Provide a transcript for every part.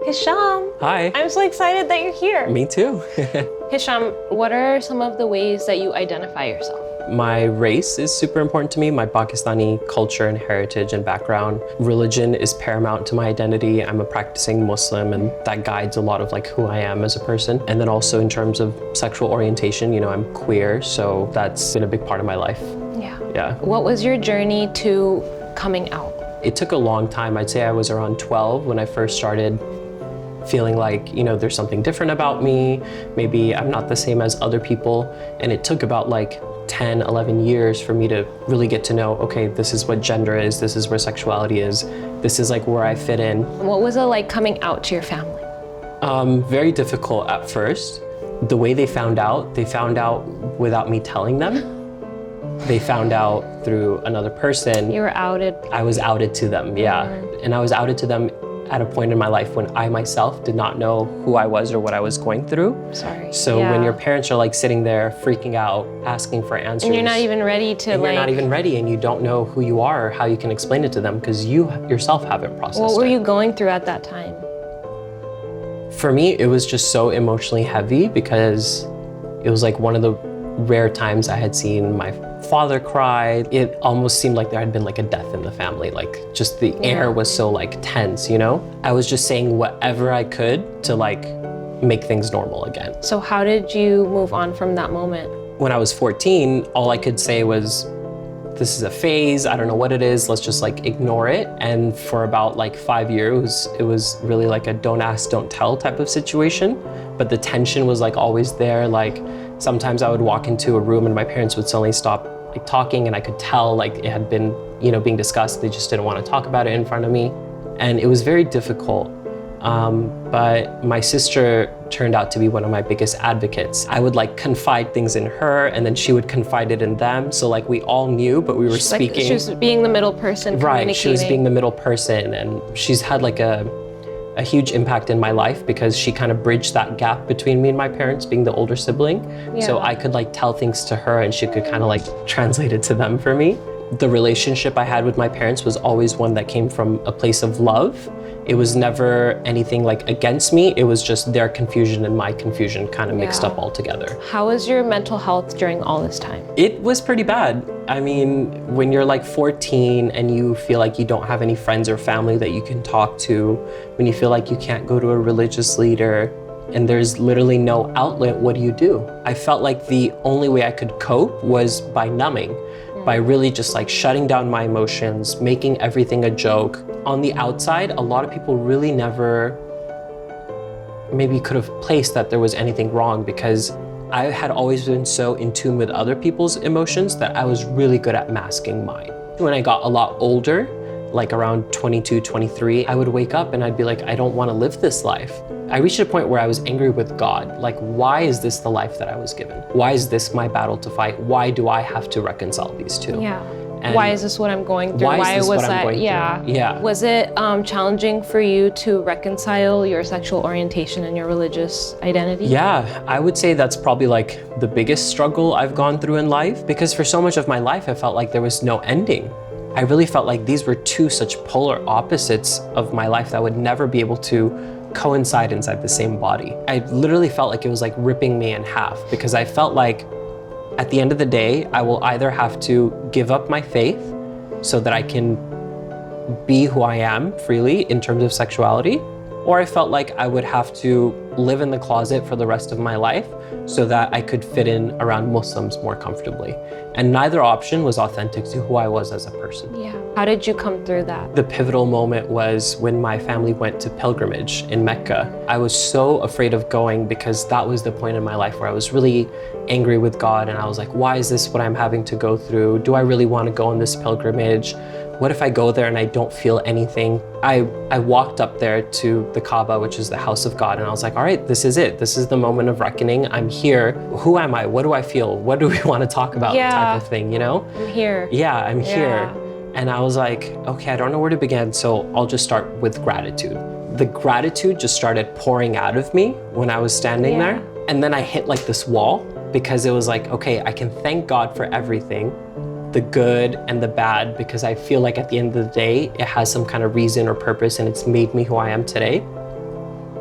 Hishaam. Hi. I'm so excited that you're here. Me too. Hishaam, what are some of the ways that you identify yourself? My race is super important to me, my Pakistani culture and heritage and background. Religion is paramount to my identity. I'm a practicing Muslim, and that guides a lot of like who I am as a person. And then also in terms of sexual orientation, you know, I'm queer, so that's been a big part of my life. Yeah. What was your journey to coming out? It took a long time. I'd say I was around 12 when I first started feeling like, you know, there's something different about me. Maybe I'm not the same as other people. And it took about like 10, 11 years for me to really get to know, okay, this is what gender is, this is where sexuality is, this is like where I fit in. What was it like coming out to your family? Very difficult at first. The way they found out without me telling them. They found out through another person. You were outed. I was outed to them, yeah. And I was outed to them at a point in my life when I myself did not know who I was or what I was going through. Sorry. So when your parents are like sitting there freaking out, asking for answers. And you're not even ready to and you're not even ready, and you don't know who you are or how you can explain it to them because you yourself haven't processed it. What were you going through at that time? For me, it was just so emotionally heavy because it was like one of the rare times I had seen my father cry. It almost seemed like there had been like a death in the family. Like just the air was so like tense, you know? I was just saying whatever I could to like make things normal again. So how did you move on from that moment? When I was 14, all I could say was, this is a phase, I don't know what it is, let's just like ignore it. And for about like 5 years, it was really like a don't ask, don't tell type of situation. But the tension was like always there. Like sometimes I would walk into a room and my parents would suddenly stop like talking, and I could tell like it had been, you know, being discussed. They just didn't want to talk about it in front of me. And it was very difficult. But my sister turned out to be one of my biggest advocates. I would like confide things in her, and then she would confide it in them. So like we all knew, but we were speaking. Like she was being the middle person, right, she was being the middle person, and she's had like a huge impact in my life because she kind of bridged that gap between me and my parents, being the older sibling. So I could like tell things to her and she could kind of like translate it to them for me. The relationship I had with my parents was always one that came from a place of love. It was never anything like against me. It was just their confusion and my confusion kind of mixed up all together. How was your mental health during all this time? It was pretty bad. I mean, when you're like 14 and you feel like you don't have any friends or family that you can talk to, when you feel like you can't go to a religious leader and there's literally no outlet, what do? I felt like the only way I could cope was by numbing. By really just like shutting down my emotions, making everything a joke. On the outside, a lot of people really never maybe could have placed that there was anything wrong because I had always been so in tune with other people's emotions that I was really good at masking mine. When I got a lot older, like around 22, 23, I would wake up and I'd be like, I don't want to live this life. I reached a point where I was angry with God. Like, why is this the life that I was given? Why is this my battle to fight? Why do I have to reconcile these two? And why is this what I'm going through? Why is this what I'm going through? Yeah. Was it challenging for you to reconcile your sexual orientation and your religious identity? Yeah, I would say that's probably like the biggest struggle I've gone through in life, because for so much of my life, I felt like there was no ending. I really felt like these were two such polar opposites of my life that would never be able to coincide inside the same body. I literally felt like it was like ripping me in half, because I felt like at the end of the day, I will either have to give up my faith so that I can be who I am freely in terms of sexuality, or I felt like I would have to live in the closet for the rest of my life so that I could fit in around Muslims more comfortably. And neither option was authentic to who I was as a person. How did you come through that? The pivotal moment was when my family went to pilgrimage in Mecca. I was so afraid of going because that was the point in my life where I was really angry with God, and I was like, why is this what I'm having to go through? Do I really want to go on this pilgrimage? What if I go there and I don't feel anything? I walked up there to the Kaaba, which is the house of God, and I was like, all right, this is it. This is the moment of reckoning. I'm here. Who am I? What do I feel? What do we want to talk about? Type of thing, you know? I'm here. Yeah, I'm here. And I was like, okay, I don't know where to begin, so I'll just start with gratitude. The gratitude just started pouring out of me when I was standing there. And then I hit like this wall, because it was like, okay, I can thank God for everything, the good and the bad, because I feel like at the end of the day, it has some kind of reason or purpose, and it's made me who I am today.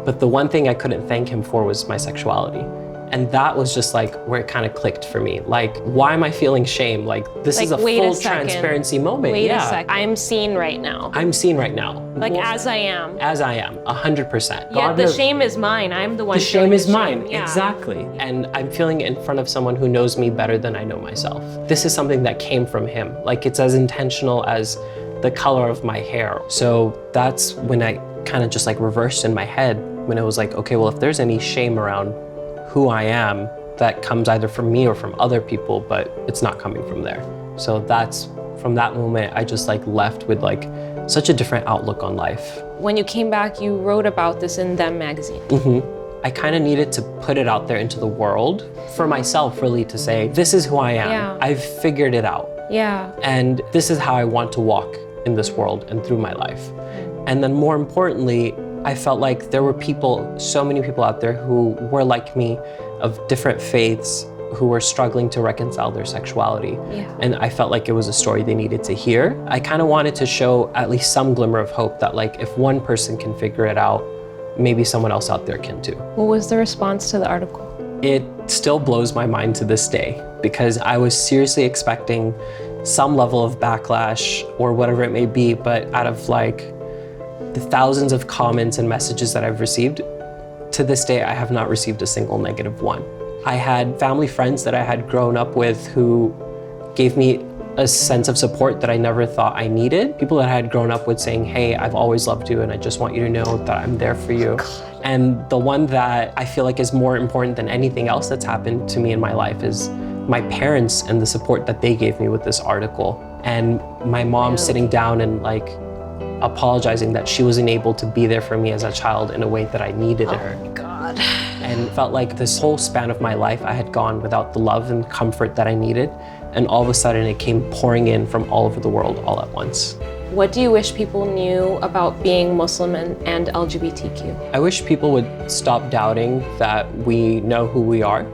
But the one thing I couldn't thank him for was my sexuality. And that was just like where it kind of clicked for me. Like, why am I feeling shame? Like, this is a full transparency moment. Wait a second. I'm seen right now. I'm seen right now. Like, as I am. As I am, 100%. Yeah, the shame is mine. I'm the one. The shame is mine, Yeah. exactly. And I'm feeling it in front of someone who knows me better than I know myself. This is something that came from him. Like, it's as intentional as the color of my hair. So that's when I kind of just like reversed in my head, when it was like, okay, well, if there's any shame around who I am, that comes either from me or from other people, but it's not coming from there. So that's, from that moment, I just like left with like such a different outlook on life. When you came back, you wrote about this in Them magazine. I kind of needed to put it out there into the world for myself, really, to say, this is who I am. Yeah. I've figured it out. Yeah. And this is how I want to walk in this world and through my life. And then more importantly, I felt like there were people, so many people out there who were like me, of different faiths, who were struggling to reconcile their sexuality. Yeah. And I felt like it was a story they needed to hear. I kind of wanted to show at least some glimmer of hope that like, if one person can figure it out, maybe someone else out there can too. What was the response to the article? It still blows my mind to this day, because I was seriously expecting some level of backlash or whatever it may be, but out of like the thousands of comments and messages that I've received, to this day, I have not received a single negative one. I had family friends that I had grown up with who gave me a sense of support that I never thought I needed. People that I had grown up with saying, hey, I've always loved you and I just want you to know that I'm there for you. And the one that I feel like is more important than anything else that's happened to me in my life is my parents and the support that they gave me with this article. And my mom sitting down and like apologizing that she wasn't able to be there for me as a child in a way that I needed her. Oh my God. And felt like this whole span of my life I had gone without the love and comfort that I needed. And all of a sudden it came pouring in from all over the world all at once. What do you wish people knew about being Muslim and LGBTQ? I wish people would stop doubting that we know who we are.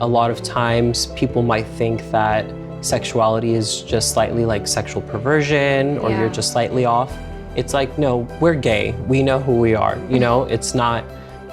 A lot of times people might think that sexuality is just slightly like sexual perversion, or you're just slightly off. It's like, no, we're gay. We know who we are. You know, it's not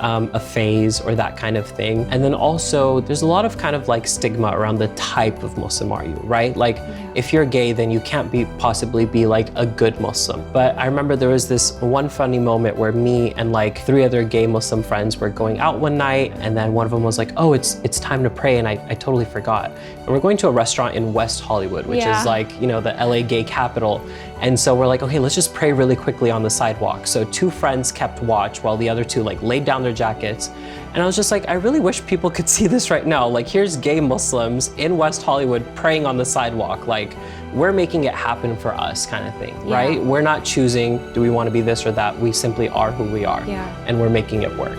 a phase or that kind of thing. And then also there's a lot of kind of like stigma around the type of Muslim are you, right? Like if you're gay, then you can't possibly be like a good Muslim. But I remember there was this one funny moment where me and like 3 other gay Muslim friends were going out one night, and then one of them was like, oh, it's time to pray, and I totally forgot. And we're going to a restaurant in West Hollywood, which is like, you know, the LA gay capital. And so we're like, okay, let's just pray really quickly on the sidewalk. So 2 friends kept watch while the other 2 like laid down their jackets. And I was just like, I really wish people could see this right now. Like, here's gay Muslims in West Hollywood praying on the sidewalk. Like, we're making it happen for us kind of thing, right? We're not choosing, do we want to be this or that? We simply are who we are. And we're making it work.